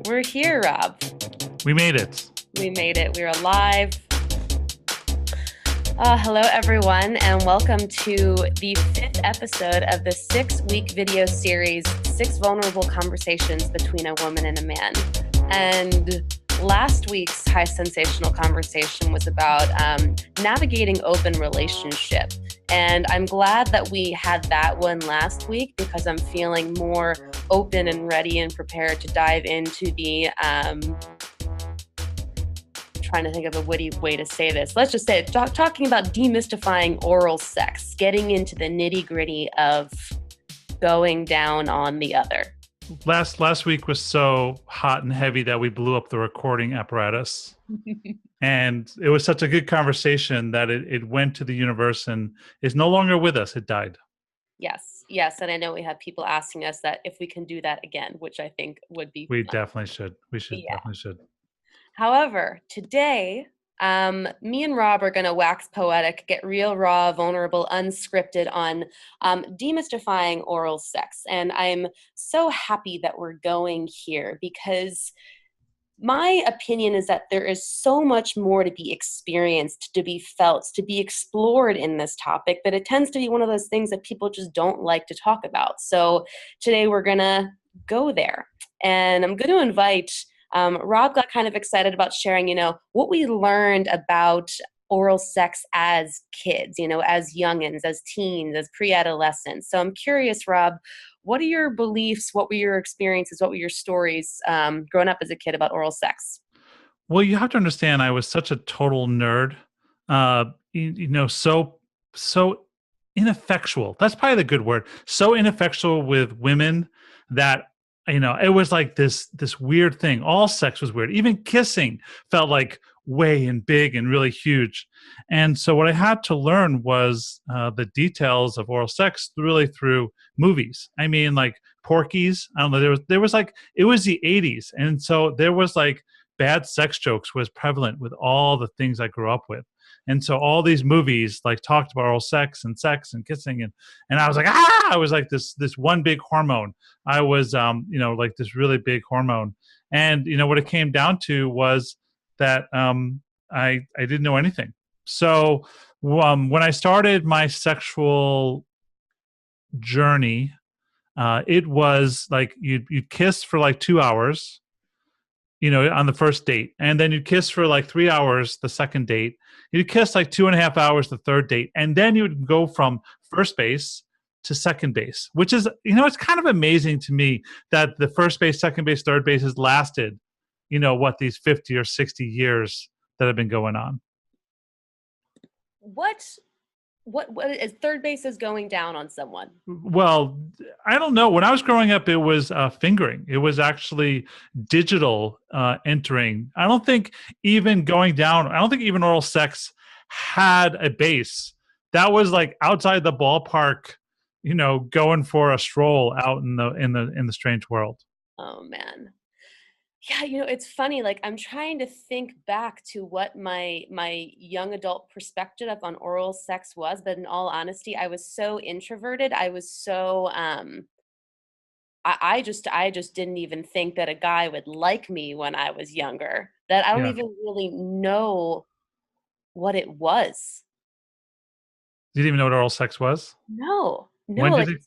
We're here, Rob. We made it. We made it. We're alive. Hello, everyone, and welcome to the 5th episode of the 6-week video series, 6 Vulnerable Conversations Between a Woman and a Man. And last week's high sensational conversation was about navigating open relationship. And I'm glad that we had that one last week because I'm feeling more open and ready and prepared to dive into the trying to think of a witty way to say this. Let's just say talking about demystifying oral sex, getting into the nitty-gritty of going down on the other. Last week was so hot and heavy that we blew up the recording apparatus. And it was such a good conversation that it went to the universe and is no longer with us. It died. Yes. And I know we have people asking us that if we can do that again, which I think would be We fun. definitely should. Definitely should. However, today, me and Rob are going to wax poetic, get real, raw, vulnerable, unscripted on demystifying oral sex. And I'm so happy that we're going here because my opinion is that there is so much more to be experienced, to be felt, to be explored in this topic, that it tends to be one of those things that people just don't like to talk about. So today we're going to go there. And I'm going to invite Rob got kind of excited about sharing, what we learned about oral sex as kids, as youngins, as teens, as pre-adolescents. So I'm curious, Rob, what are your beliefs? What were your experiences? What were your stories growing up as a kid about oral sex? Well, you have to understand, I was such a total nerd, so ineffectual. That's probably the good word. So ineffectual with women that it was like this weird thing. All sex was weird. Even kissing felt like way and big and really huge. And so what I had to learn was the details of oral sex really through movies. I mean, like Porky's. I don't know. There was like, it was the 80s. And so there was like bad sex jokes was prevalent with all the things I grew up with. And so all these movies like talked about oral sex and kissing and I was like, I was like this one big hormone. I was like this really big hormone. And what it came down to was that I didn't know anything. So when I started my sexual journey, it was like you'd kiss for like 2 hours, on the first date. And then you'd kiss for like 3 hours the second date. You'd kiss like 2.5 hours the third date. And then you would go from first base to second base, which is, it's kind of amazing to me that the first base, second base, third base has lasted, these 50 or 60 years that have been going on. What is third base is going down on someone? Well, I don't know. When I was growing up, it was fingering. It was actually digital entering. I don't think even going down. I don't think even oral sex had a base. That was like outside the ballpark. Going for a stroll out in the strange world. Oh man. Yeah, it's funny. Like I'm trying to think back to what my young adult perspective on oral sex was, but in all honesty, I was so introverted. I was so I just didn't even think that a guy would like me when I was younger. That I don't Yeah. even really know what it was. You didn't even know what oral sex was? No. When did it?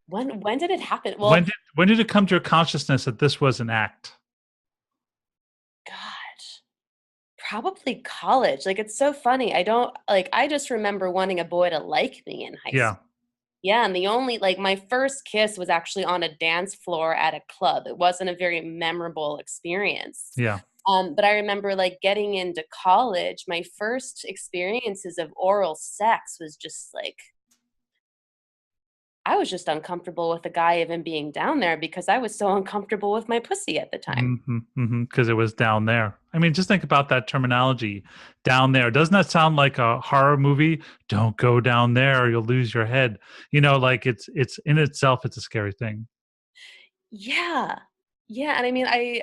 When did it happen? Well, When did it come to your consciousness that this was an act? God, probably college. Like it's so funny. I just remember wanting a boy to like me in high Yeah. school. Yeah, and the only my first kiss was actually on a dance floor at a club. It wasn't a very memorable experience. Yeah. But I remember getting into college, my first experiences of oral sex was just I was just uncomfortable with the guy even being down there because I was so uncomfortable with my pussy at the time. Because it was down there. I mean, just think about that terminology, down there. Doesn't that sound like a horror movie? Don't go down there, or you'll lose your head. Like it's in itself, it's a scary thing. Yeah. Yeah, and I mean, I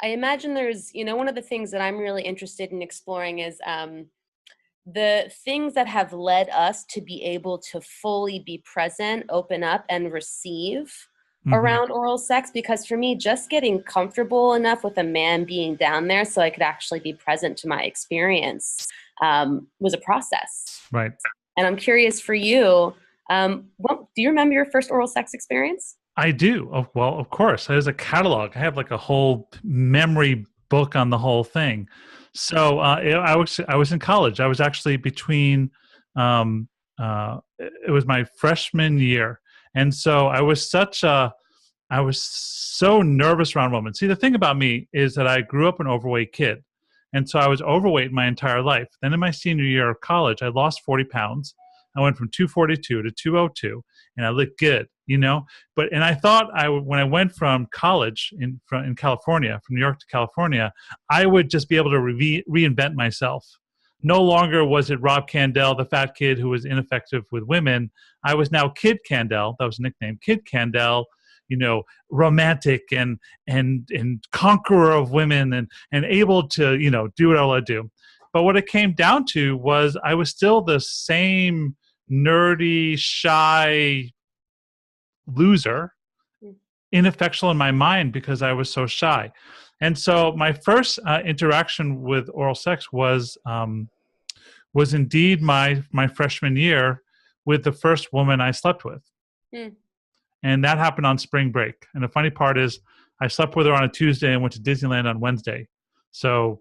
imagine there's, one of the things that I'm really interested in exploring is the things that have led us to be able to fully be present, open up, and receive Hmm. around oral sex, because for me, just getting comfortable enough with a man being down there so I could actually be present to my experience was a process. Right. And I'm curious for you, do you remember your first oral sex experience? I do. Oh, well, of course. There's a catalog. I have like a whole memory book on the whole thing. So I was in college. I was actually between. It was my freshman year, and so I was so nervous around women. See, the thing about me is that I grew up an overweight kid. And so I was overweight my entire life. Then in my senior year of college, I lost 40 pounds. I went from 242 to 202, and I looked good, you know? And I thought when I went from college in California, from New York to California, I would just be able to reinvent myself. No longer was it Rob Kandell, the fat kid who was ineffective with women. I was now Kid Kandell. That was a nickname, Kid Kandell, romantic and conqueror of women and able to, do what I want to do. But what it came down to was I was still the same nerdy, shy loser, ineffectual in my mind because I was so shy. And so my first interaction with oral sex was indeed my freshman year with the first woman I slept with. Hmm. And that happened on spring break. And the funny part is I slept with her on a Tuesday and went to Disneyland on Wednesday. So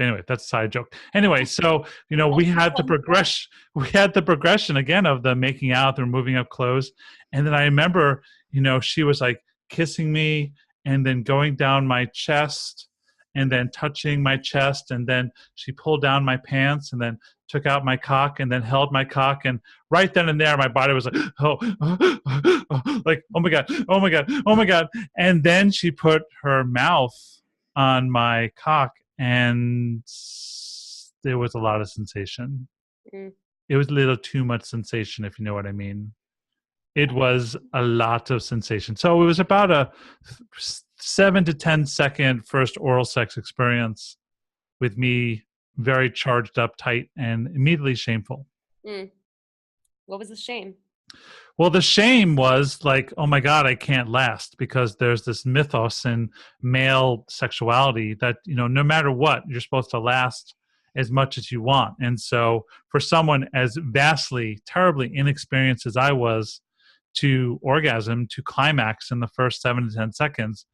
anyway, that's a side joke. Anyway, so we had the progression again of the making out, the moving up clothes. And then I remember, she was like kissing me and then going down my chest and then touching my chest, and then she pulled down my pants and then took out my cock and then held my cock, and right then and there my body was like, like, oh my god, oh my god, oh my god. And then she put her mouth on my cock, and there was a lot of sensation. Mm. It was a little too much sensation, if you know what I mean. It was a lot of sensation. So it was about a 7 to 10 second first oral sex experience with me very charged up, tight, and immediately shameful. Mm. What was the shame? Well, the shame was like, oh my God, I can't last, because there's this mythos in male sexuality that, no matter what, you're supposed to last as much as you want. And so for someone as vastly, terribly inexperienced as I was, to orgasm, to climax in the first 7 to 10 seconds,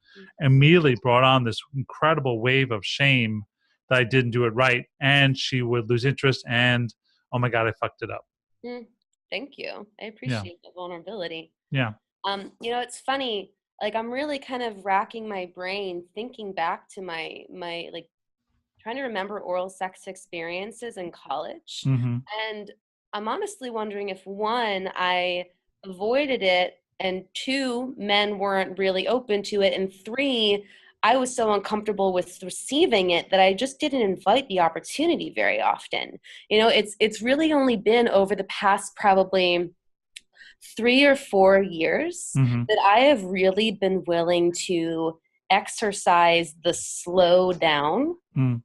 immediately brought on this incredible wave of shame that I didn't do it right. And she would lose interest, and oh my God, I fucked it up. Mm. Thank you. I Yeah. appreciate the vulnerability. Yeah. It's funny, like I'm really kind of racking my brain thinking back to my like trying to remember oral sex experiences in college. Mm-hmm. And I'm honestly wondering if one, I avoided it, and two, men weren't really open to it, and three, I was so uncomfortable with receiving it that I just didn't invite the opportunity very often. It's really only been over the past probably 3 or 4 years Mm-hmm. that I have really been willing to exercise the slow down, Mm.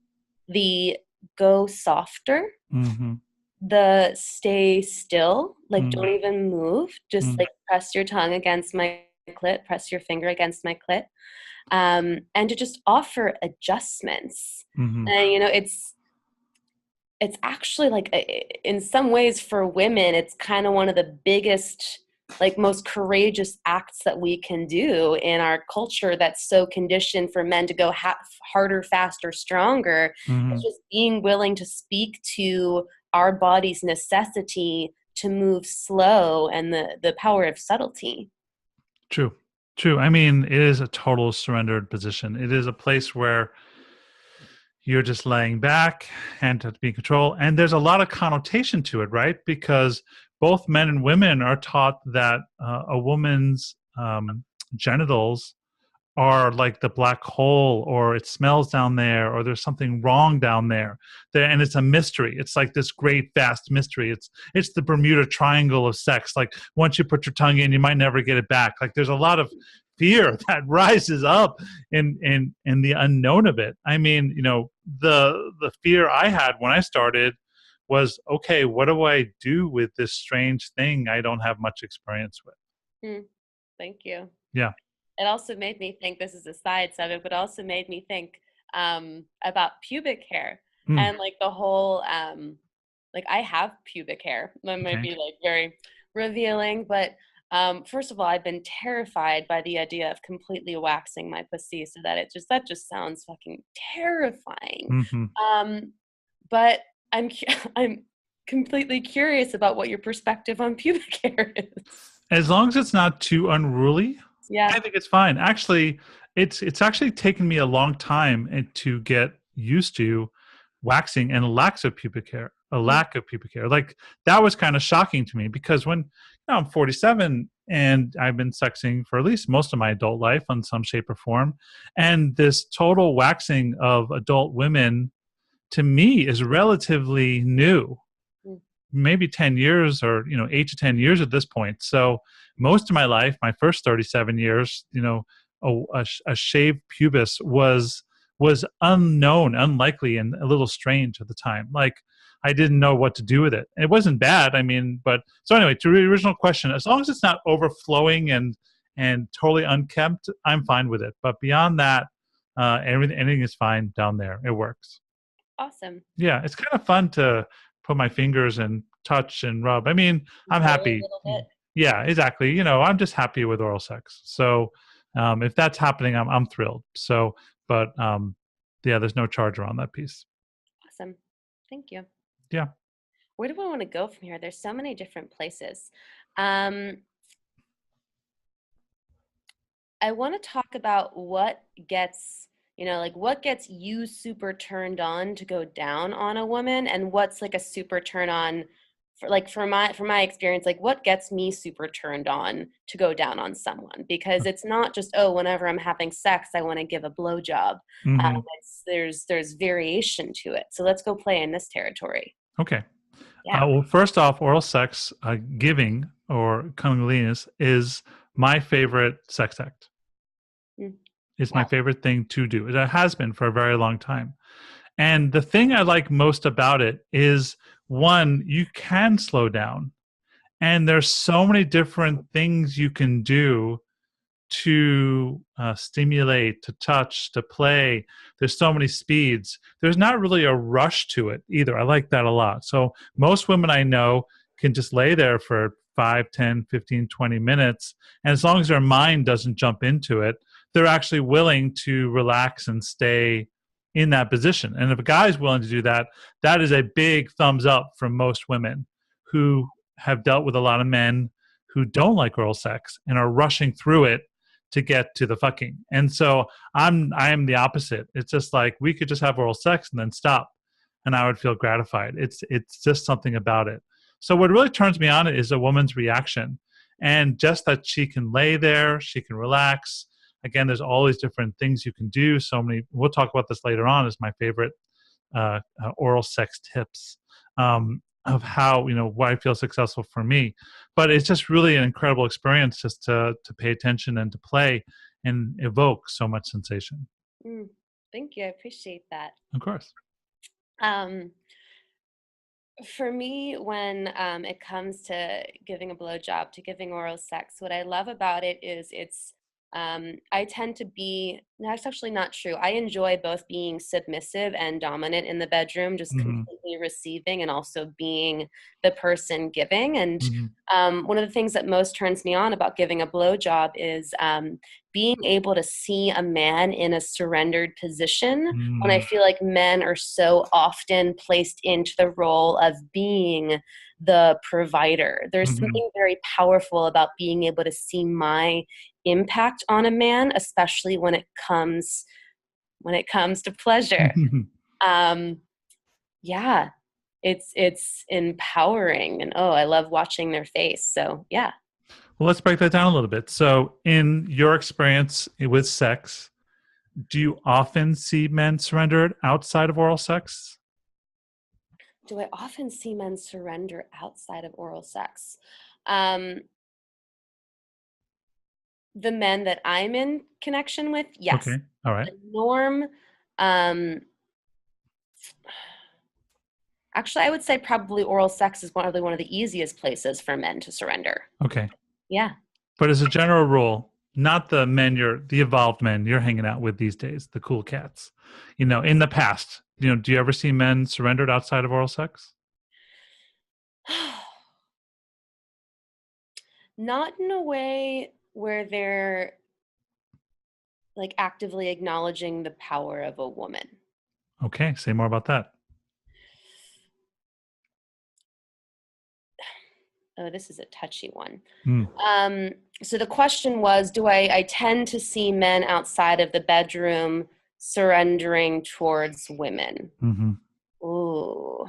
the go softer, Mm-hmm. the stay still, like Mm. don't even move, just Mm. like press your tongue against my clit, press your finger against my clit, and to just offer adjustments. Mm-hmm. And it's actually like in some ways for women, it's kind of one of the biggest, like most courageous acts that we can do in our culture that's so conditioned for men to go harder, faster, stronger. Mm-hmm. It's just being willing to speak to our body's necessity to move slow and the power of subtlety. True. True. I mean, it is a total surrendered position. It is a place where you're just laying back and to be in control. And there's a lot of connotation to it, right? Because both men and women are taught that a woman's genitals are like the black hole, or it smells down there, or there's something wrong down there, and it's a mystery. It's like this great vast mystery. It's the Bermuda Triangle of sex. Like once you put your tongue in, you might never get it back. Like there's a lot of fear that rises up in the unknown of it. I mean, the fear I had when I started was, okay, what do I do with this strange thing I don't have much experience with? Hmm. Thank you. Yeah. It also made me think, this is a side subject, but also made me think about pubic hair Mm, and like the whole like I have pubic hair. That might okay. be like very revealing, but first of all, I've been terrified by the idea of completely waxing my pussy, so that just sounds fucking terrifying. Hmm. Um, but I'm completely curious about what your perspective on pubic hair is. As long as it's not too unruly, Yeah. I think it's fine. Actually, it's actually taken me a long time to get used to waxing and a Mm, lack of pubic hair. Like that was kind of shocking to me because when I'm 47 and I've been sexing for at least most of my adult life on some shape or form, and this total waxing of adult women to me is relatively new, mm, maybe 10 years or 8 to 10 years at this point. So most of my life, my first 37 years, a shaved pubis was unknown, unlikely, and a little strange at the time. Like I didn't know what to do with it. It wasn't bad, I mean, but so anyway, to the original question, as long as it's not overflowing and totally unkempt, I'm fine with it. But beyond that, anything is fine down there. It works. awesome. Yeah, it's kind of fun to put my fingers and touch and rub. I mean, I'm Play a happy. little bit. Yeah, exactly. I'm just happy with oral sex. So, if that's happening, I'm thrilled. So, but yeah, there's no charge around that piece. Awesome. Thank you. Yeah. Where do I want to go from here? There's so many different places. Um, I want to talk about what gets, like what gets you super turned on to go down on a woman, and what's like a super turn on for like for my experience, like what gets me super turned on to go down on someone, because it's not just, oh, whenever I'm having sex I want to give a blowjob. Hmm. There's variation to it. So let's go play in this territory. Okay. Yeah. Well, first off, oral sex, giving or cunnilingus is my favorite sex act. Mm, It's my wow. favorite thing to do. It has been for a very long time. And the thing I like most about it is one, you can slow down. And there's so many different things you can do to stimulate, to touch, to play. There's so many speeds. There's not really a rush to it either. I like that a lot. So most women I know can just lay there for 5, 10, 15, 20 minutes. And as long as their mind doesn't jump into it, they're actually willing to relax and stay in that position. And if a guy is willing to do that, that is a big thumbs up from most women who have dealt with a lot of men who don't like oral sex and are rushing through it to get to the fucking. And so I am the opposite. It's just like we could just have oral sex and then stop, and I would feel gratified. It's just something about it. So what really turns me on is a woman's reaction, and just that she can lay there, she can relax. Again, there's all these different things you can do. So many. We'll talk about this later on. Is my favorite oral sex tips of how why I feel successful for me. But it's just really an incredible experience just to pay attention and to play and evoke so much sensation. Mm, thank you. I appreciate that. Of course. Um, for me, when it comes to giving a blowjob, to giving oral sex, what I love about it is I tend to be, no, that's actually not true. I enjoy both being submissive and dominant in the bedroom, just Hmm. completely receiving and also being the person giving. And Hmm. one of the things that most turns me on about giving a blowjob is being able to see a man in a surrendered position, when I Hmm. feel like men are so often placed into the role of being the provider. There's Hmm. something very powerful about being able to see my impact on a man, especially when it comes to pleasure. Um, yeah, it's empowering, and oh, I love watching their face. So yeah. Well, let's break that down a little bit. So, in your experience with sex, do you often see men surrendered outside of oral sex? Do I often see men surrender outside of oral sex? Um, the men that I'm in connection with, yes. Okay. All right. The norm, um, actually, I would say probably oral sex is probably one of the easiest places for men to surrender. Okay. Yeah. But as a general rule, not the men the evolved men you're hanging out with these days, the cool cats. In the past, do you ever see men surrendered outside of oral sex? Not in a way where they're like actively acknowledging the power of a woman. Okay, say more about that. Oh, this is a touchy one. Mm. So the question was, do I tend to see men outside of the bedroom surrendering towards women? Hmm. Ooh.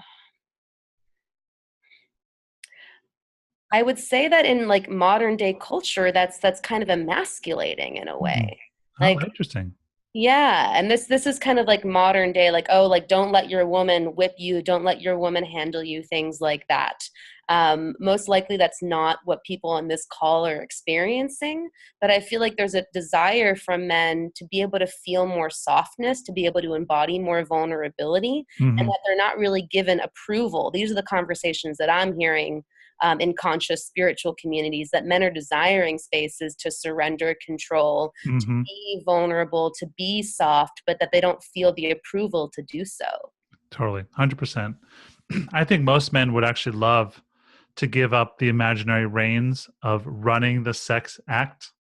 I would say that in like modern day culture, that's kind of emasculating in a Hmm. way. Oh, Like, interesting. yeah, and this is kind of like modern day, like, oh, like don't let your woman whip you, don't let your woman handle you, things like that. Most likely that's not what people on this call are experiencing, but I feel like there's a desire from men to be able to feel more softness, to be able to embody more vulnerability, and Hmm. that they're not really given approval. These are the conversations that I'm hearing in conscious spiritual communities, that men are desiring spaces to surrender control, to Hmm. be vulnerable, to be soft, but that they don't feel the approval to do so. Totally, 100%. I think most men would actually love to give up the imaginary reins of running the sex act.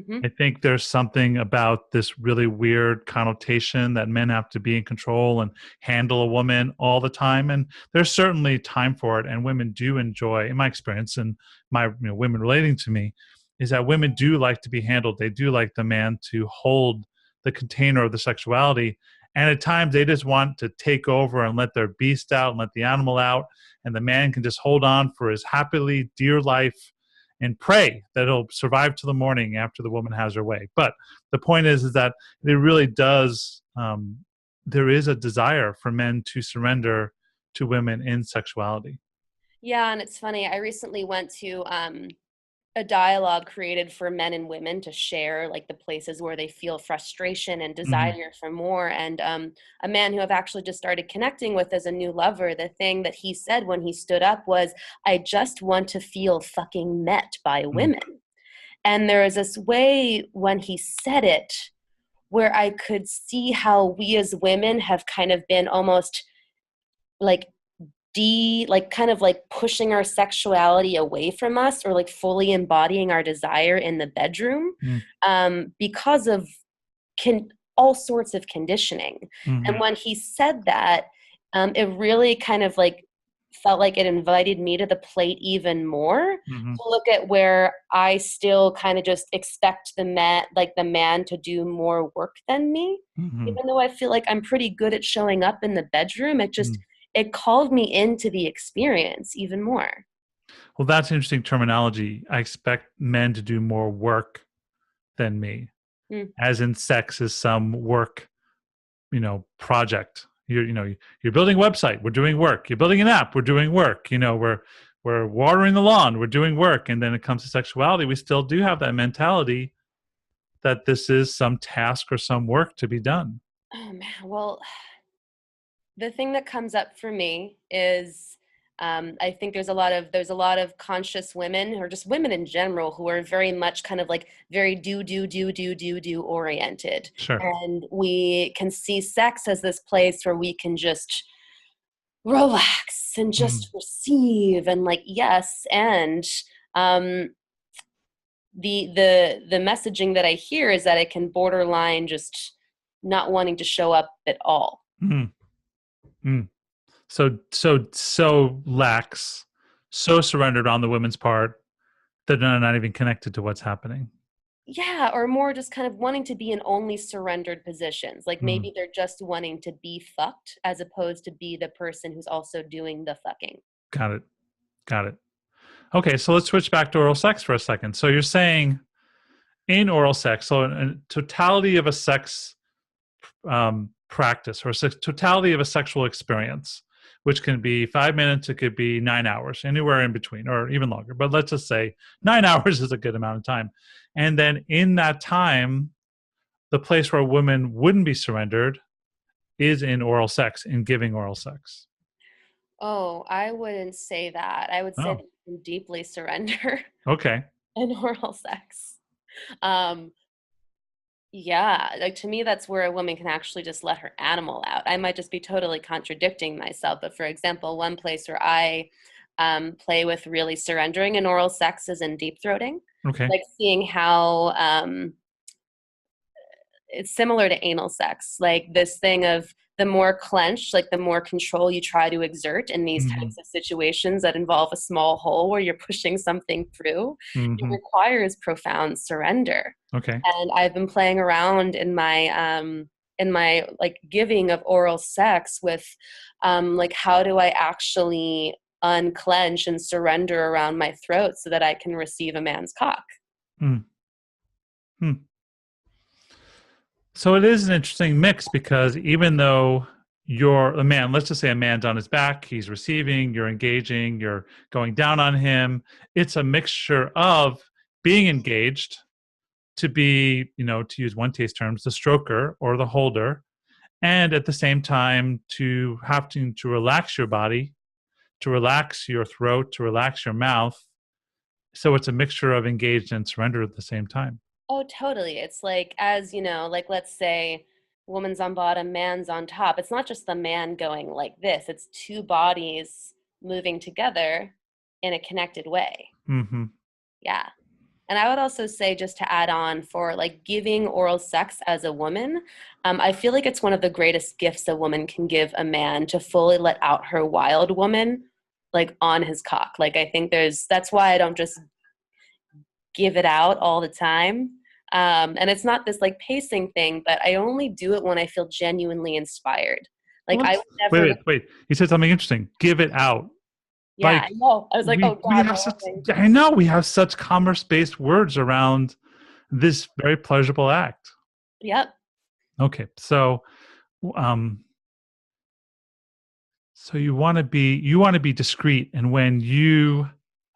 Hmm. I think there's something about this really weird connotation that men have to be in control and handle a woman all the time. And there's certainly time for it. And women do enjoy, in my experience, and my women relating to me, is that women do like to be handled. They do like the man to hold the container of the sexuality. And at times they just want to take over and let their beast out and let the animal out. And the man can just hold on for his happily dear life and pray that he'll survive to the morning after the woman has her way. But the point is that it really does. There is a desire for men to surrender to women in sexuality. Yeah, and it's funny. I recently went to a dialogue created for men and women to share like the places where they feel frustration and Hmm. desire for more. And a man who I've actually just started connecting with as a new lover, the thing that he said when he stood up was, I just want to feel fucking met by women. And there was this way when he said it where I could see how we as women have kind of been almost like like kind of like pushing our sexuality away from us, or like fully embodying our desire in the bedroom, because of can all sorts of conditioning. And Hmm. when he said that, it really kind of like felt like it invited me to the plate even more, Hmm. to look at where I still kind of just expect the man to do more work than me. Hmm. Even though I feel like I'm pretty good at showing up in the bedroom, Hmm. it called me into the experience even more. Well, that's interesting terminology. I expect men to do more work than me, Mm. as in sex is some work, project. You're building a website, we're doing work. You're building an app, we're doing work. We're watering the lawn, we're doing work. And then it comes to sexuality, we still do have that mentality that this is some task or some work to be done. Oh man, well, the thing that comes up for me is, I think there's a lot of conscious women, or just women in general, who are very much kind of like very do oriented, Sure. and we can see sex as this place where we can just relax and Mm, just receive and like yes, and um, the messaging that I hear is that it can borderline just not wanting to show up at all. mm, mm. So lax, so surrendered on the women's part that they're not even connected to what's happening. Yeah, or more just kind of wanting to be in only surrendered positions. Like Mm, maybe they're just wanting to be fucked as opposed to be the person who's also doing the fucking. got it. Got it. Okay, so let's switch back to oral sex for a second. So you're saying in oral sex, so in totality of a sex practice, or totality of a sexual experience, which can be 5 minutes, it could be 9 hours, anywhere in between, or even longer. But let's just say 9 hours is a good amount of time. And then in that time, the place where a woman wouldn't be surrendered is in oral sex, in giving oral sex. Oh, I wouldn't say that. I would say that Oh, you can deeply surrender okay. in oral sex. um, yeah, like to me, that's where a woman can actually just let her animal out. I might just be totally contradicting myself, but for example, one place where I play with really surrendering in oral sex is in deep throating, Okay. like seeing how it's similar to anal sex, like this thing of the more clenched, like the more control you try to exert in these Hmm. types of situations that involve a small hole where you're pushing something through, it Hmm. requires profound surrender. Okay. And I've been playing around in my like giving of oral sex with like how do I actually unclench and surrender around my throat so that I can receive a man's cock. Mm. Hmm. So it is an interesting mix because even though you're a man, let's just say a man's on his back, he's receiving, you're engaging, you're going down on him. It's a mixture of being engaged to be, to use one taste terms, the stroker or the holder, and at the same time to having to relax your body, to relax your throat, to relax your mouth. So it's a mixture of engaged and surrender at the same time. Oh, totally. It's like, as you know, like let's say woman's on bottom, man's on top. It's not just the man going like this, it's two bodies moving together in a connected way. Hmm. Yeah. And I would also say, just to add on, for like giving oral sex as a woman, I feel like it's one of the greatest gifts a woman can give a man to fully let out her wild woman, like on his cock. Like, I think that's why I don't just give it out all the time. And it's not this like pacing thing, but I only do it when I feel genuinely inspired. Like, Well, I would wait, never, wait, wait. You said something interesting. Give it out. yeah, I Like know. I was like, oh we God, have my such. whole thing. I know we have such commerce-based words around this very pleasurable act. Yep. Okay, um, so you want to be discreet, and when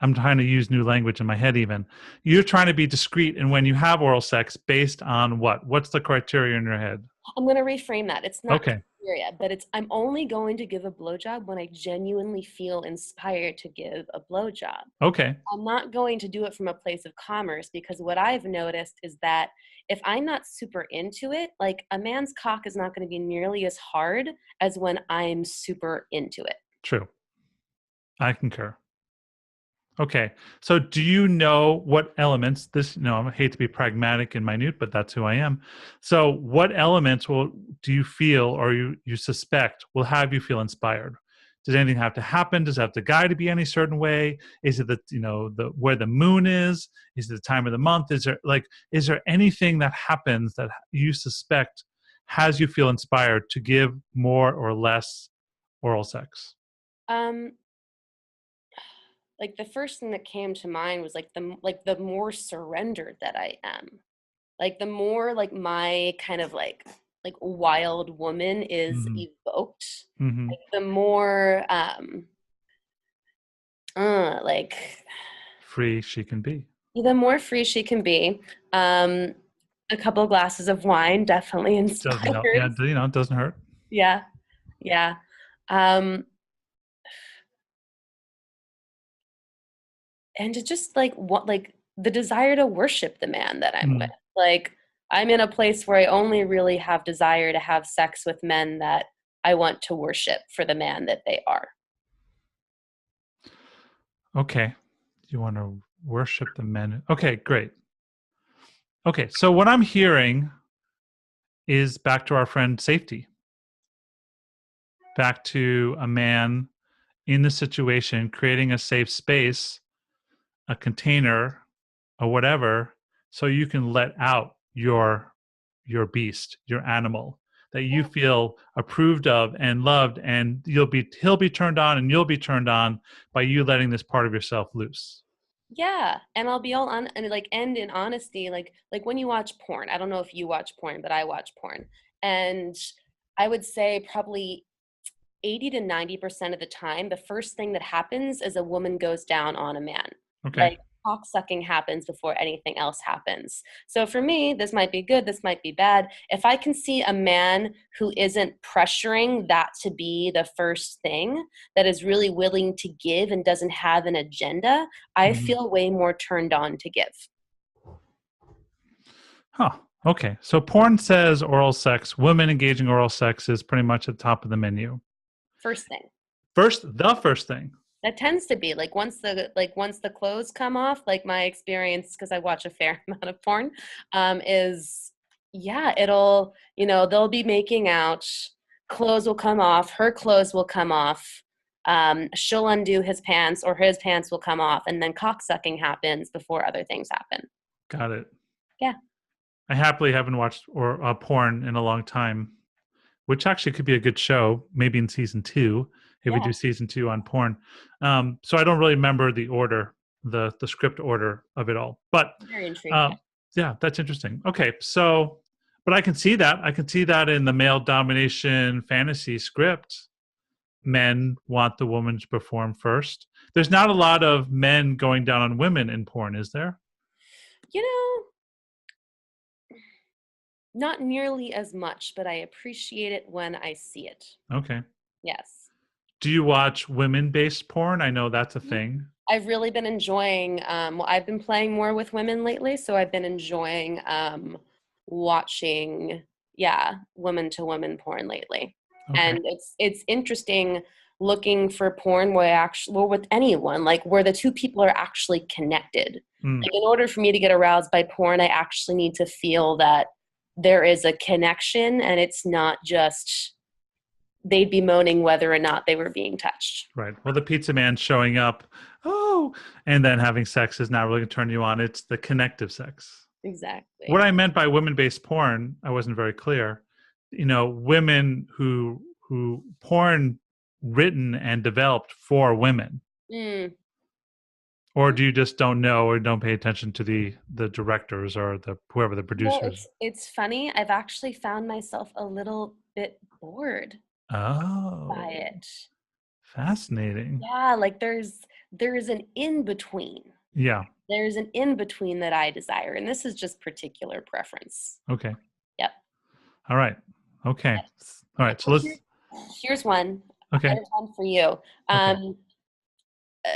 I'm trying to use new language in my head. Even you're trying to be discreet, and when you have oral sex, based on what? What's the criteria in your head? I'm going to reframe that. It's not Okay, criteria, but it's I'm only going to give a blowjob when I genuinely feel inspired to give a blowjob. okay, I'm not going to do it from a place of commerce because what I've noticed is that if I'm not super into it, like a man's cock is not going to be nearly as hard as when I'm super into it. true. I concur. Okay. So do you know what elements this, I hate to be pragmatic and minute, but that's who I am. So what elements do you feel or you suspect will have you feel inspired? Does anything have to happen? Does it have to guide to be any certain way? Is it the where the moon is? Is it the time of the month? Is there anything that happens that you suspect has you feel inspired to give more or less oral sex? Um, like the first thing that came to mind was like the more surrendered that I am, like the more like my kind of like wild woman is Hmm. evoked, Hmm. like the more like Free she can be. the more free she can be. Um, a couple of glasses of wine definitely Doesn't help. Yeah, inspires. it doesn't hurt. Yeah, yeah. Um, and to just like what like the desire to worship the man that I'm with. Mm. Like I'm in a place where I only really have desire to have sex with men that I want to worship for the man that they are. Okay. You want to worship the men. Okay, great. Okay, so what I'm hearing is back to our friend safety, back to a man in the situation, creating a safe space, a container, or whatever, so you can let out your beast, your animal that you feel approved of and loved, and he'll be turned on and you'll be turned on by you letting this part of yourself loose. Yeah, and I'll be all on and like end in honesty, like when you watch porn. I don't know if you watch porn, but I watch porn. And I would say probably 80 to 90% of the time, the first thing that happens is a woman goes down on a man. Okay. Like cock sucking happens before anything else happens. So for me, this might be good, this might be bad. If I can see a man who isn't pressuring that to be the first thing, that is really willing to give and doesn't have an agenda, I Mhm. feel way more turned on to give. Huh. Okay. So porn says oral sex, women engaging oral sex is pretty much at the top of the menu. First thing. The first thing. That tends to be like once the clothes come off, like my experience, because I watch a fair amount of porn, is yeah, it'll, they'll be making out, clothes will come off, her clothes will come off, she'll undo his pants or his pants will come off, and then cocksucking happens before other things happen. Got it. Yeah. I happily haven't watched porn in a long time, which actually could be a good show, maybe in season 2, if we Yeah. do season 2 on porn. So I don't really remember the order, the script order of it all. But Very intrigued. yeah, that's interesting. Okay, so, but I can see that. I can see that in the male domination fantasy script. Men want the woman to perform first. There's not a lot of men going down on women in porn, is there? You know, not nearly as much, but I appreciate it when I see it. Okay. Yes. Do you watch women-based porn? I know that's a Mhm. thing. I've really been enjoying, well, I've been playing more with women lately, so I've been enjoying watching, yeah, woman to woman porn lately. Okay. And it's interesting looking for porn where actually, well, with anyone, like where the two people are actually connected. Mm, Like in order for me to get aroused by porn, I actually need to feel that there is a connection and it's not just they'd be moaning whether or not they were being touched. right. Well, the pizza man showing up, oh, and then having sex is not really going to turn you on. It's the connective sex. What Exactly. I meant by women-based porn, I wasn't very clear. Women who porn written and developed for women. Mm. Or do you just don't know or don't pay attention to the directors or the whoever the producers? It's funny. I've actually found myself a little bit bored by Oh, it. fascinating. Yeah, like there's an in between. Yeah. There's an in between that I desire, and this is just particular preference. Okay. Yep. All right. Okay. All right. So Well, let's. here's one. I Okay. have one for you. Okay. Uh,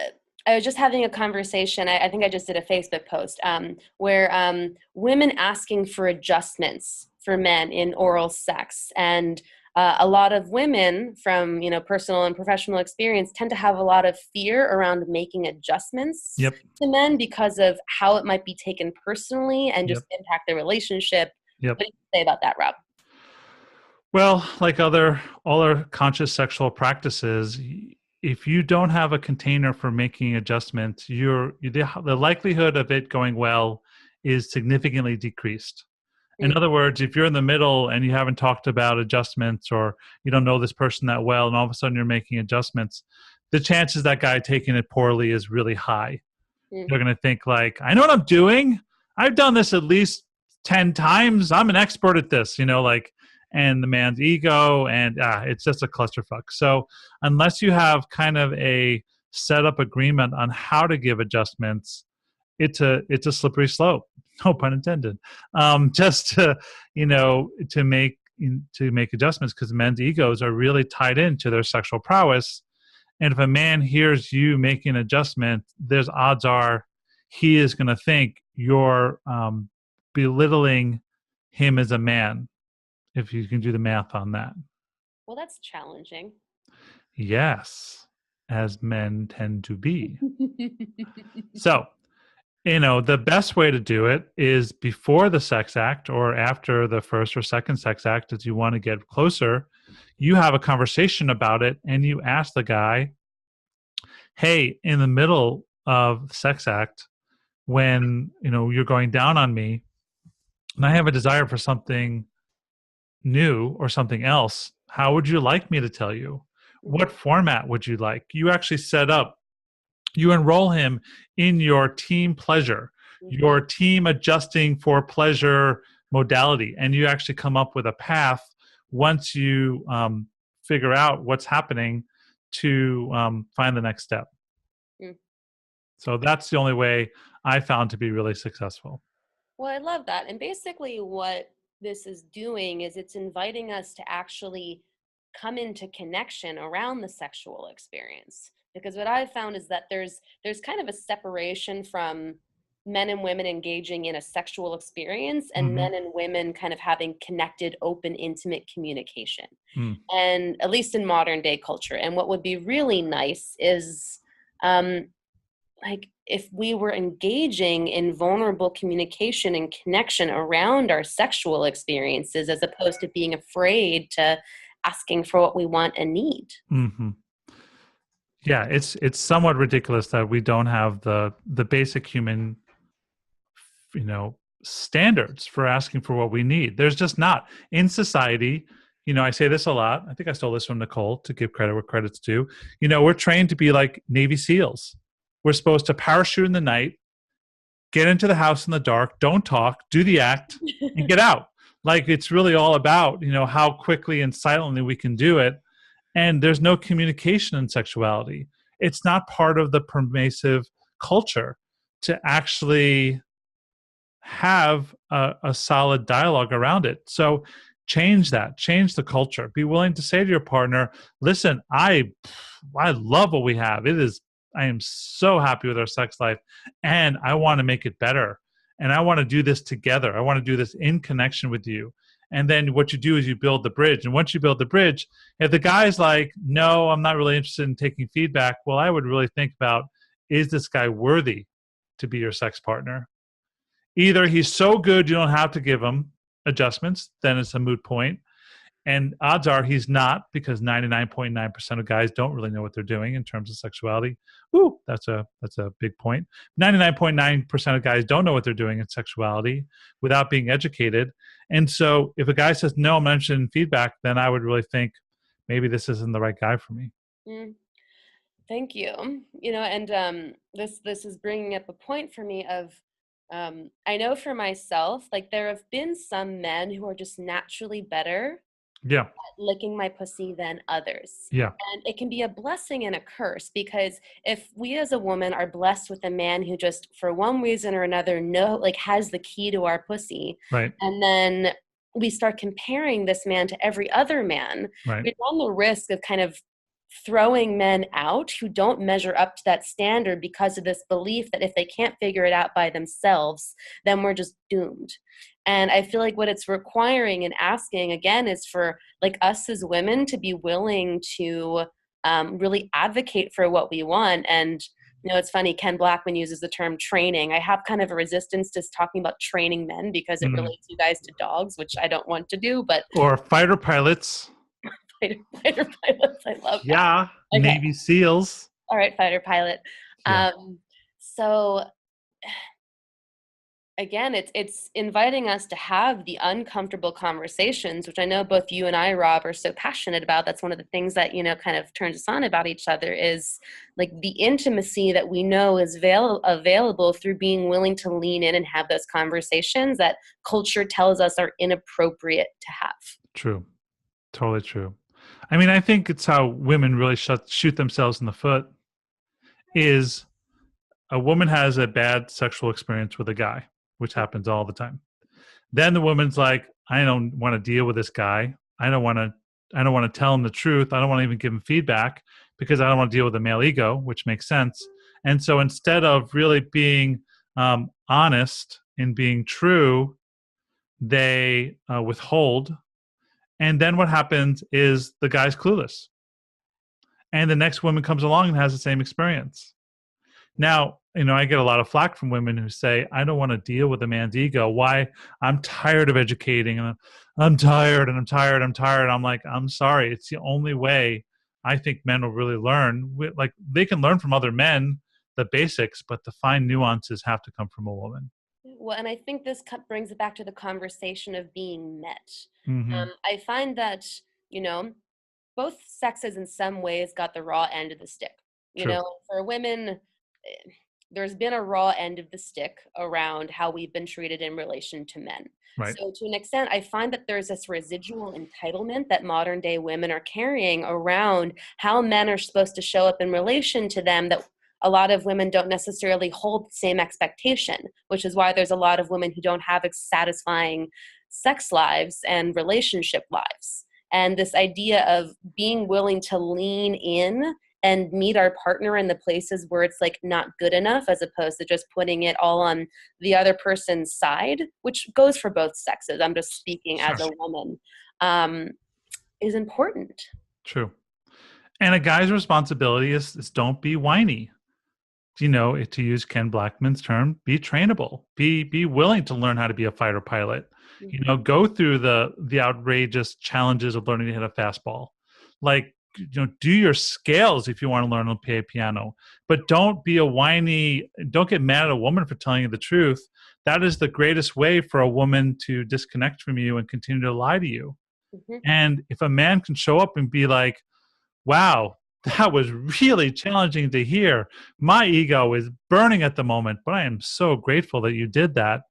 I was just having a conversation. I think I just did a Facebook post where women asking for adjustments for men in oral sex, and a lot of women from personal and professional experience tend to have a lot of fear around making adjustments Yep. to men because of how it might be taken personally and just Yep. impact their relationship. Yep. What do you say about that, Rob? Well, like all our conscious sexual practices, if you don't have a container for making adjustments, the likelihood of it going well is significantly decreased. In Mm, other words, if you're in the middle and you haven't talked about adjustments or you don't know this person that well, and all of a sudden you're making adjustments, the chances that guy taking it poorly is really high. mm, They're going to think like, I know what I'm doing. I've done this at least 10 times. I'm an expert at this, and the man's ego, and it's just a clusterfuck. So unless you have kind of a set up agreement on how to give adjustments, it's a slippery slope. No pun intended. Just to, to make adjustments, because men's egos are really tied into their sexual prowess. And if a man hears you making an adjustment, there's odds are he is going to think you're belittling him as a man, if you can do the math on that. well, that's challenging. Yes, as men tend to be. So, the best way to do it is before the sex act or after the first or second sex act, as you want to get closer. You have a conversation about it and you ask the guy, hey, in the middle of sex act, when you're going down on me and I have a desire for something new or something else, how would you like me to tell you? What Mhm, format would you like? You enroll him in your team pleasure, mhm, your team adjusting for pleasure modality, and you actually come up with a path once you figure out what's happening to find the next step. mm. So that's the only way I found to be really successful. Well, I love that. And basically, what this is doing is it's inviting us to actually come into connection around the sexual experience. Because what I've found is that there's kind of a separation from men and women engaging in a sexual experience and Mm-hmm. men and women kind of having connected, open, intimate communication. Mm. And at least in modern day culture. And what would be really nice is um, like if we were engaging in vulnerable communication and connection around our sexual experiences as opposed to being afraid to asking for what we want and need. Mm-hmm. Yeah, it's somewhat ridiculous that we don't have the basic human, standards for asking for what we need. There's just not in society. I say this a lot. I think I stole this from Nicole, to give credit where credit's due. We're trained to be like Navy SEALs. We're supposed to parachute in the night, get into the house in the dark, don't talk, do the act, and get out. Like, it's really all about, how quickly and silently we can do it. And there's no communication in sexuality. It's not part of the pervasive culture to actually have a solid dialogue around it. So change that, change the culture. Be willing to say to your partner, listen, I love what we have. I am so happy with our sex life, and I want to make it better. And I want to do this together. I want to do this in connection with you. And then what you do is you build the bridge. And once you build the bridge, if the guy's like, no, I'm not really interested in taking feedback, well, I would really think about, is this guy worthy to be your sex partner? Either he's so good you don't have to give him adjustments, then it's a moot point. And odds are he's not, because 99.9% of guys don't really know what they're doing in terms of sexuality. Ooh, that's a big point. 99.9% of guys don't know what they're doing in sexuality without being educated. And so if a guy says, no, I'm not interested in feedback, then I would really think maybe this isn't the right guy for me. Mm, thank you. And this is bringing up a point for me of I know for myself, like there have been some men who are just naturally better Yeah. licking my pussy than others. Yeah. And it can be a blessing and a curse, because if we as a woman are blessed with a man who just for one reason or another has the key to our pussy, Right. and then we start comparing this man to every other man, Right. we run the risk of kind of throwing men out who don't measure up to that standard because of this belief that if they can't figure it out by themselves, then we're just doomed. And I feel like what it's requiring and asking again is for like us as women to be willing to really advocate for what we want. And it's funny, Ken Blackman uses the term training. I have kind of a resistance to talking about training men because it relates you guys to dogs, which I don't want to do, but or fighter pilots. Fighter pilots, I love that. Yeah. Okay. Navy SEALs. All right, fighter pilot. Yeah. So again, it's inviting us to have the uncomfortable conversations, which I know both you and I, Rob, are so passionate about. That's one of the things that, kind of turns us on about each other, is like the intimacy that we know is available through being willing to lean in and have those conversations that culture tells us are inappropriate to have. True. Totally true. I mean, I think it's how women really shoot themselves in the foot. Is a woman has a bad sexual experience with a guy, which happens all the time. Then the woman's like, I don't want to deal with this guy. I don't want to tell him the truth. I don't want to even give him feedback because I don't want to deal with the male ego, which makes sense. And so instead of really being honest and being true, they withhold. And then what happens is the guy's clueless. And the next woman comes along and has the same experience. Now, I get a lot of flack from women who say, I don't want to deal with a man's ego. Why? I'm tired of educating. And I'm tired and I'm tired. I'm like, I'm sorry. It's the only way I think men will really learn. Like, they can learn from other men, the basics, but the fine nuances have to come from a woman. Well, and I think this brings it back to the conversation of being met. Mm-hmm. I find that, both sexes in some ways got the raw end of the stick. True. For women, there's been a raw end of the stick around how we've been treated in relation to men. Right. So to an extent, I find that there's this residual entitlement that modern day women are carrying around how men are supposed to show up in relation to them, that a lot of women don't necessarily hold the same expectation, which is why there's a lot of women who don't have satisfying sex lives and relationship lives. And this idea of being willing to lean in and meet our partner in the places where it's like not good enough, as opposed to just putting it all on the other person's side, which goes for both sexes. I'm just speaking Sure. as a woman, is important. True. And a guy's responsibility is don't be whiny. To use Ken Blackman's term, be trainable. Be willing to learn how to be a fighter pilot. Go through the outrageous challenges of learning to hit a fastball. Like, do your scales if you want to learn to play piano, but don't be a whiny. Don't get mad at a woman for telling you the truth. That is the greatest way for a woman to disconnect from you and continue to lie to you. Mm-hmm. And if a man can show up and be like, wow, that was really challenging to hear. My ego is burning at the moment, but I am so grateful that you did that.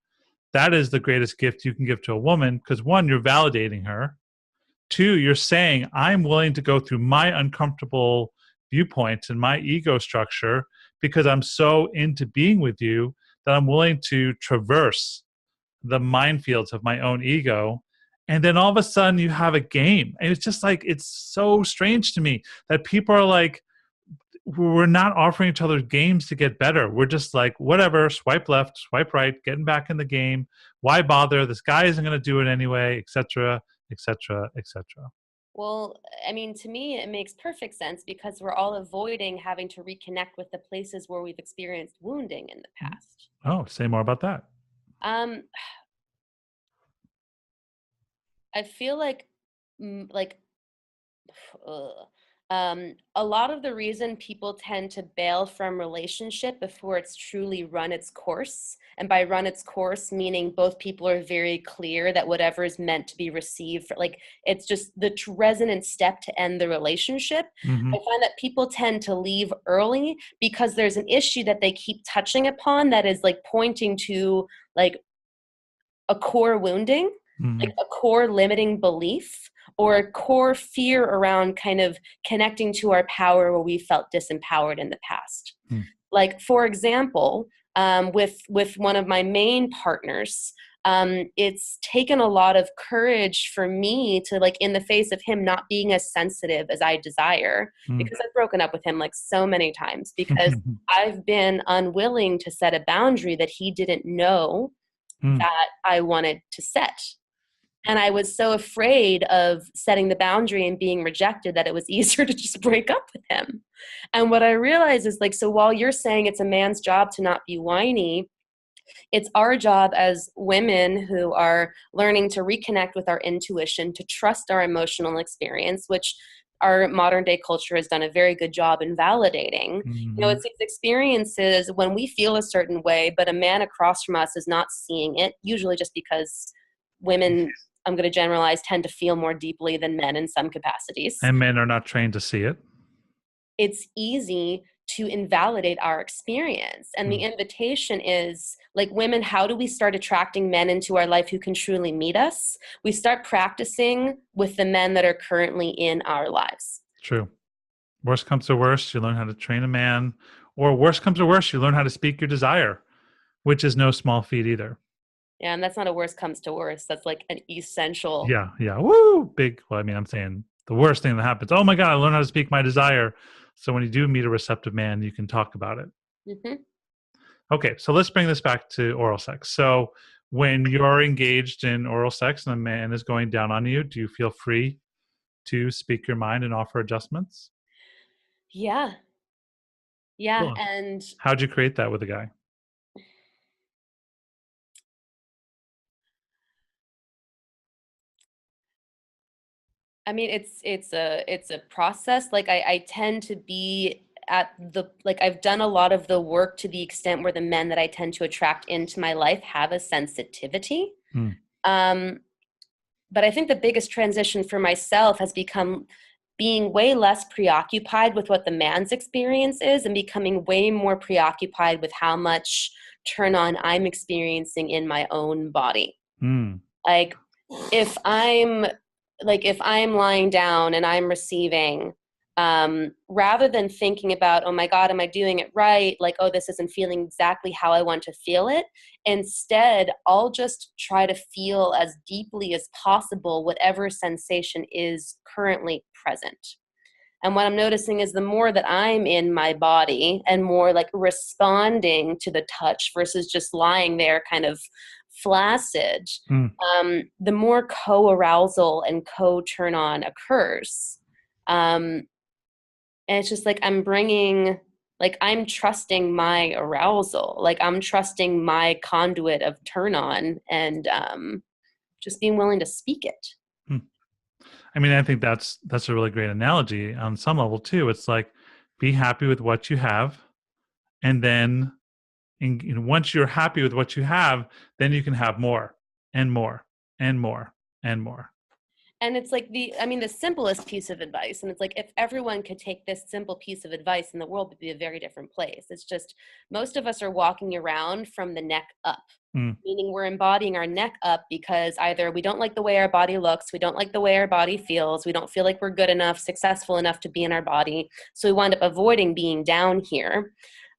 That is the greatest gift you can give to a woman, because one, you're validating her. Two, you're saying, I'm willing to go through my uncomfortable viewpoints and my ego structure because I'm so into being with you that I'm willing to traverse the minefields of my own ego. And then all of a sudden you have a game. And it's just like, it's so strange to me that people are like, we're not offering each other games to get better. We're just like, whatever, swipe left, swipe right, getting back in the game. Why bother? This guy isn't going to do it anyway, etc., etc., etc. Well, I mean, to me, it makes perfect sense because we're all avoiding having to reconnect with the places where we've experienced wounding in the past. Oh, say more about that. Um, I feel like, ugh. A lot of the reason people tend to bail from relationship before it's truly run its course, and by run its course, meaning both people are very clear that whatever is meant to be received, like it's just the resonant step to end the relationship. Mm-hmm. I find that people tend to leave early because there's an issue that they keep touching upon that is like pointing to like a core wounding, Mm-hmm. like a core limiting belief or a core fear around kind of connecting to our power where we felt disempowered in the past. Mm. Like, for example, with one of my main partners, it's taken a lot of courage for me to, like, in the face of him not being as sensitive as I desire, because I've broken up with him like so many times because I've been unwilling to set a boundary that he didn't know that I wanted to set. And I was so afraid of setting the boundary and being rejected that it was easier to just break up with him. And what I realized is, like, so while you're saying it's a man's job to not be whiny, it's our job as women who are learning to reconnect with our intuition, to trust our emotional experience, which our modern day culture has done a very good job in validating. Mm-hmm. It's these experiences when we feel a certain way, but a man across from us is not seeing it, usually just because women, I'm going to generalize, tend to feel more deeply than men in some capacities. And men are not trained to see it. It's easy to invalidate our experience. And the invitation is, like, women, how do we start attracting men into our life who can truly meet us? We start practicing with the men that are currently in our lives. True. Worst comes to worst, you learn how to train a man. Or worst comes to worst, you learn how to speak your desire, which is no small feat either. Yeah, and that's not a worst comes to worst. That's like an essential. Yeah. Woo! Big. Well, I mean, I'm saying the worst thing that happens. Oh my God, I learned how to speak my desire. So when you do meet a receptive man, you can talk about it. Mm-hmm. Okay, so let's bring this back to oral sex. So when you're engaged in oral sex and a man is going down on you, do you feel free to speak your mind and offer adjustments? Yeah. Yeah. Cool. And How'd you create that with a guy? I mean, it's a process. Like, I tend to be at the, like, I've done a lot of the work to the extent where the men that I tend to attract into my life have a sensitivity. Um, but I think the biggest transition for myself has become being way less preoccupied with what the man's experience is and becoming way more preoccupied with how much turn on I'm experiencing in my own body. Like, if I'm if I'm lying down and I'm receiving, rather than thinking about, oh my God, am I doing it right? Like, oh, this isn't feeling exactly how I want to feel it. Instead, I'll just try to feel as deeply as possible whatever sensation is currently present. And what I'm noticing is the more that I'm in my body and more like responding to the touch versus just lying there kind of flaccid, Mm. the more co-arousal and co-turn-on occurs. And it's just like I'm trusting my arousal. Like I'm trusting my conduit of turn-on and just being willing to speak it. Mm. I mean, I think that's a really great analogy on some level too. It's like, be happy with what you have, and then once you're happy with what you have, then you can have more and more and more and more. And it's like the simplest piece of advice. And it's like, if everyone could take this simple piece of advice, then the world would be a very different place. It's just, most of us are walking around from the neck up, Mm. meaning we're embodying our neck up because either we don't like the way our body looks, we don't like the way our body feels, we don't feel like we're good enough, successful enough to be in our body. So we wind up avoiding being down here.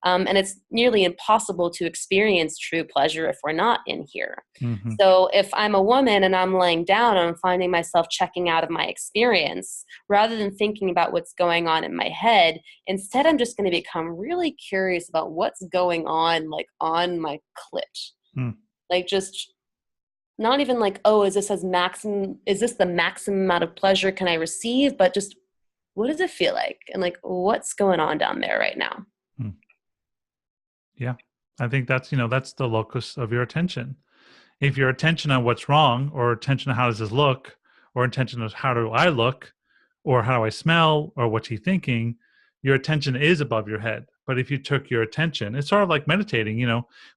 And it's nearly impossible to experience true pleasure if we're not in here. Mm-hmm. So if I'm a woman and I'm laying down and I'm finding myself checking out of my experience, rather than thinking about what's going on in my head, instead I'm just going to become really curious about what's going on, like on my clit. Mm. Like just not even like, oh, is this the maximum amount of pleasure can I receive? But just, what does it feel like? And like, what's going on down there right now? Mm. Yeah. I think that's the locus of your attention. If your attention on what's wrong, or attention on how does this look, or attention on how do I look, or how do I smell, or what's he thinking, your attention is above your head. But if you took your attention, it's sort of like meditating,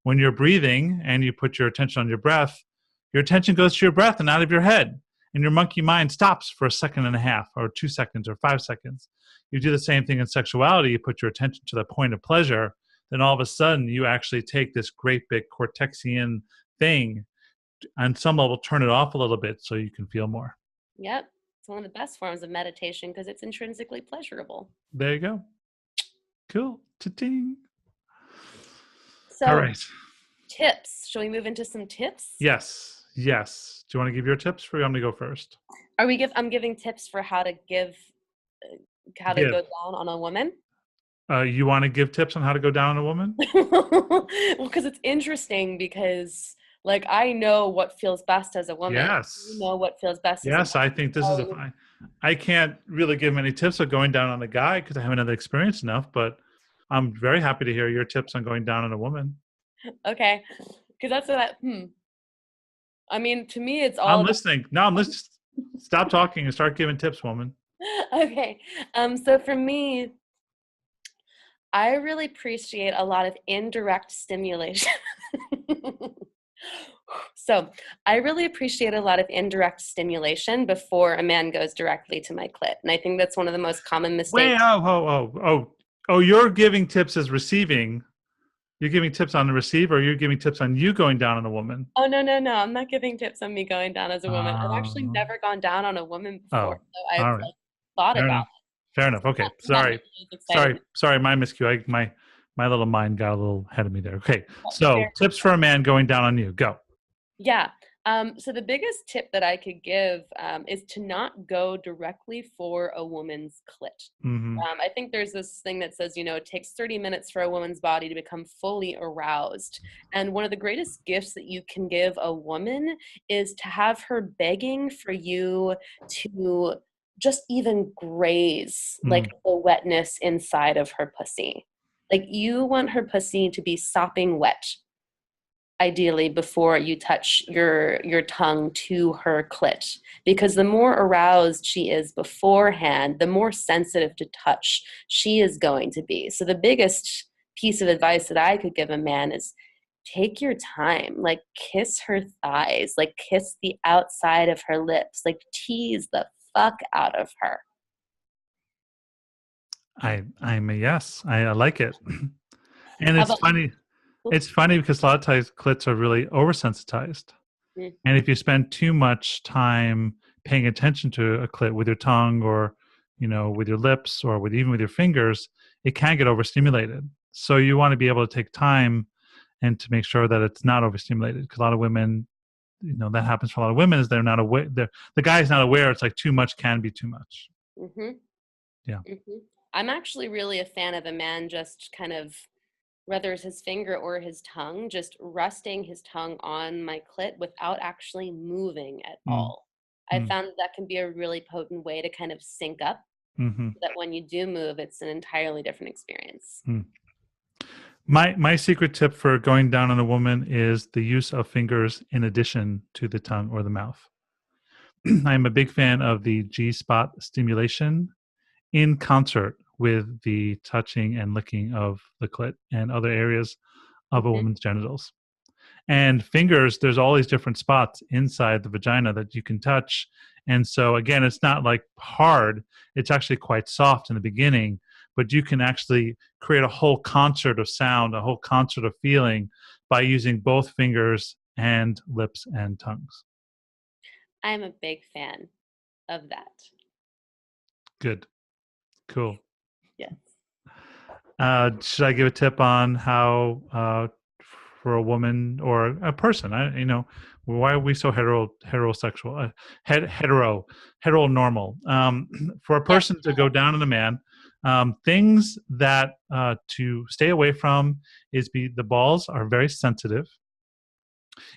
when you're breathing and you put your attention on your breath, your attention goes to your breath and out of your head. And your monkey mind stops for a second and a half, or 2 seconds, or 5 seconds. You do the same thing in sexuality. You put your attention to the point of pleasure, then all of a sudden you actually take this great big cortexian thing, on some level turn it off a little bit so you can feel more. Yep. It's one of the best forms of meditation because it's intrinsically pleasurable. There you go. Cool. Ta-ting. So, All right. tips. Shall we move into some tips? Yes. Do you want to give your tips, or you want me to go first? I'm giving tips for how to go down on a woman. You want to give tips on how to go down on a woman? Well, because it's interesting because like I know what feels best as a woman. Yes. You know what feels best as a Yes, woman. I think this is I can't really give many tips on going down on a guy because I haven't had the experience enough, but I'm very happy to hear your tips on going down on a woman. Okay. Because that's what I mean, to me it's all I'm about listening. No, I'm listening. Stop talking and start giving tips, woman. Okay. So for me, I really appreciate a lot of indirect stimulation. So I really appreciate a lot of indirect stimulation before a man goes directly to my clit. And I think that's one of the most common mistakes. Wait, oh, you're giving tips as receiving. You're giving tips on the receiver, or you're giving tips on you going down on a woman? Oh, no. I'm not giving tips on me going down as a woman. I've actually never gone down on a woman before. So I've all right. thought about it. Fair enough. Okay. Sorry. My miscue. My little mind got a little ahead of me there. Okay. So tips for a man going down on you. Go. Yeah. So the biggest tip that I could give is to not go directly for a woman's clit. Mm-hmm. I think there's this thing that says, it takes 30 minutes for a woman's body to become fully aroused. And one of the greatest gifts that you can give a woman is to have her begging for you to just even graze like the wetness inside of her pussy. Like you want her pussy to be sopping wet, ideally before you touch your tongue to her clit, because the more aroused she is beforehand, the more sensitive to touch she is going to be. So the biggest piece of advice that I could give a man is take your time, like kiss her thighs, like kiss the outside of her lips, like tease the fuck out of her. I'm a yes. I like it. And it's funny. It's funny because a lot of times clits are really oversensitized. Mm-hmm. And if you spend too much time paying attention to a clit with your tongue, or, with your lips, or even with your fingers, it can get overstimulated. So you want to be able to take time and to make sure that it's not overstimulated. Because a lot of women, that happens for a lot of women, is they're not aware. The guy is not aware. It's like too much can be too much. Mm-hmm. Yeah. I'm actually really a fan of a man just kind of, whether it's his finger or his tongue, just resting his tongue on my clit without actually moving at Mm, all. I mm, found that can be a really potent way to kind of sync up, hmm so that when you do move, it's an entirely different experience. mm. My secret tip for going down on a woman is the use of fingers in addition to the tongue or the mouth. I'm a big fan of the G spot stimulation in concert with the touching and licking of the clit and other areas of a Hmm. woman's genitals. And fingers, there's all these different spots inside the vagina that you can touch. And so, again, it's not like hard, it's actually quite soft in the beginning, but you can actually create a whole concert of sound, a whole concert of feeling by using both fingers and lips and tongues. I'm a big fan of that. Good. Cool. Yes. Should I give a tip on how for a woman or a person? Why are we so heterosexual? Heteronormal. For a Yes. person to go down on a man, things that to stay away from is the balls are very sensitive.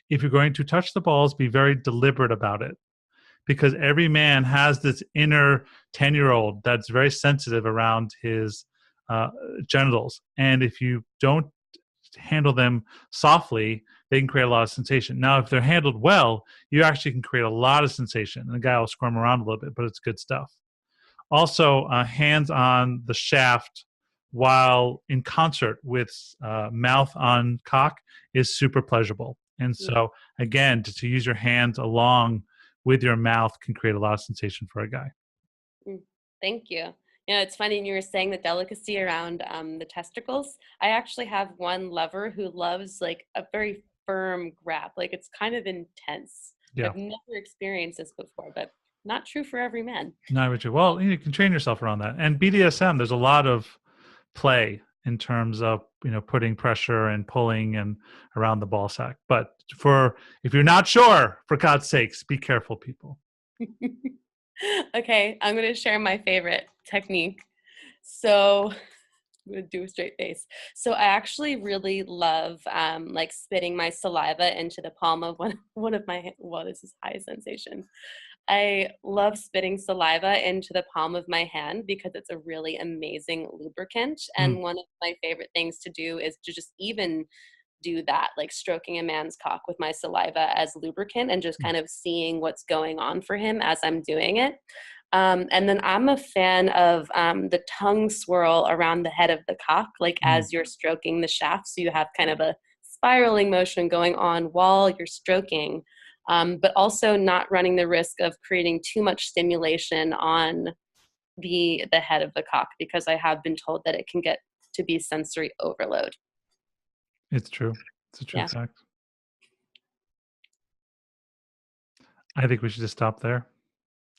If you're going to touch the balls, be very deliberate about it, because every man has this inner 10-year-old that's very sensitive around his uh, genitals. And if you don't handle them softly, they can create a lot of sensation. Now, if they're handled well, you actually can create a lot of sensation. And the guy will squirm around a little bit, but it's good stuff. Also, hands on the shaft while in concert with mouth on cock is super pleasurable. And so, again, to use your hands along with your mouth can create a lot of sensation for a guy. Mm, thank you. You know, it's funny you were saying the delicacy around the testicles. I actually have one lover who loves like a very firm grab. Like it's kind of intense. Yeah. I've never experienced this before, but not true for every man. Not Richard. Well, you can train yourself around that. And BDSM, there's a lot of play in terms of putting pressure and pulling and around the ball sack. But if you're not sure, for God's sakes, be careful, people. Okay, I'm going to share my favorite technique. So I'm going to do a straight face. So I actually really love like spitting my saliva into the palm of one of my, well, this is high sensation. I love spitting saliva into the palm of my hand because it's a really amazing lubricant. Mm, And one of my favorite things to do is to just even do that, like stroking a man's cock with my saliva as lubricant and just mm, kind of seeing what's going on for him as I'm doing it. And then I'm a fan of the tongue swirl around the head of the cock, like mm. as you're stroking the shaft. So you have kind of a spiraling motion going on while you're stroking, but also not running the risk of creating too much stimulation on the head of the cock, because I have been told that it can get to be sensory overload. It's true. It's a true Yeah. fact. I think we should just stop there.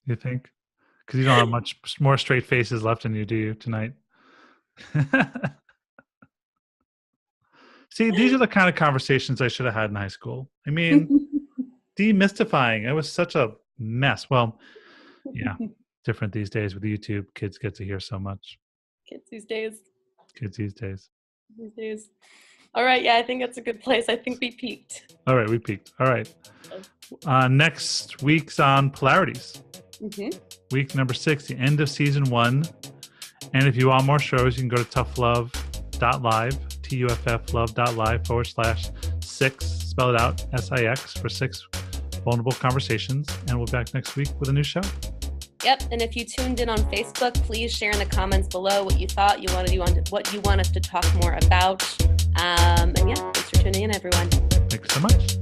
You think? Because you don't have much more straight faces left in you, do you, tonight? See, these are the kind of conversations I should have had in high school. I mean, demystifying. It was such a mess. Well, yeah, different these days with YouTube. Kids get to hear so much. Kids these days. Kids these days. These days. All right. Yeah, I think that's a good place. I think we peaked. All right, we peaked. All right. Next week's on polarities. Mm-hmm. Week number 6, the end of season 1. And if you want more shows, you can go to tufflove.live, tufflove.live/6, spell it out, SIX, for 6 vulnerable conversations. And we'll be back next week with a new show. Yep. And if you tuned in on Facebook, please share in the comments below what you thought what you want us to talk more about. And yeah, thanks for tuning in, everyone. Thanks so much.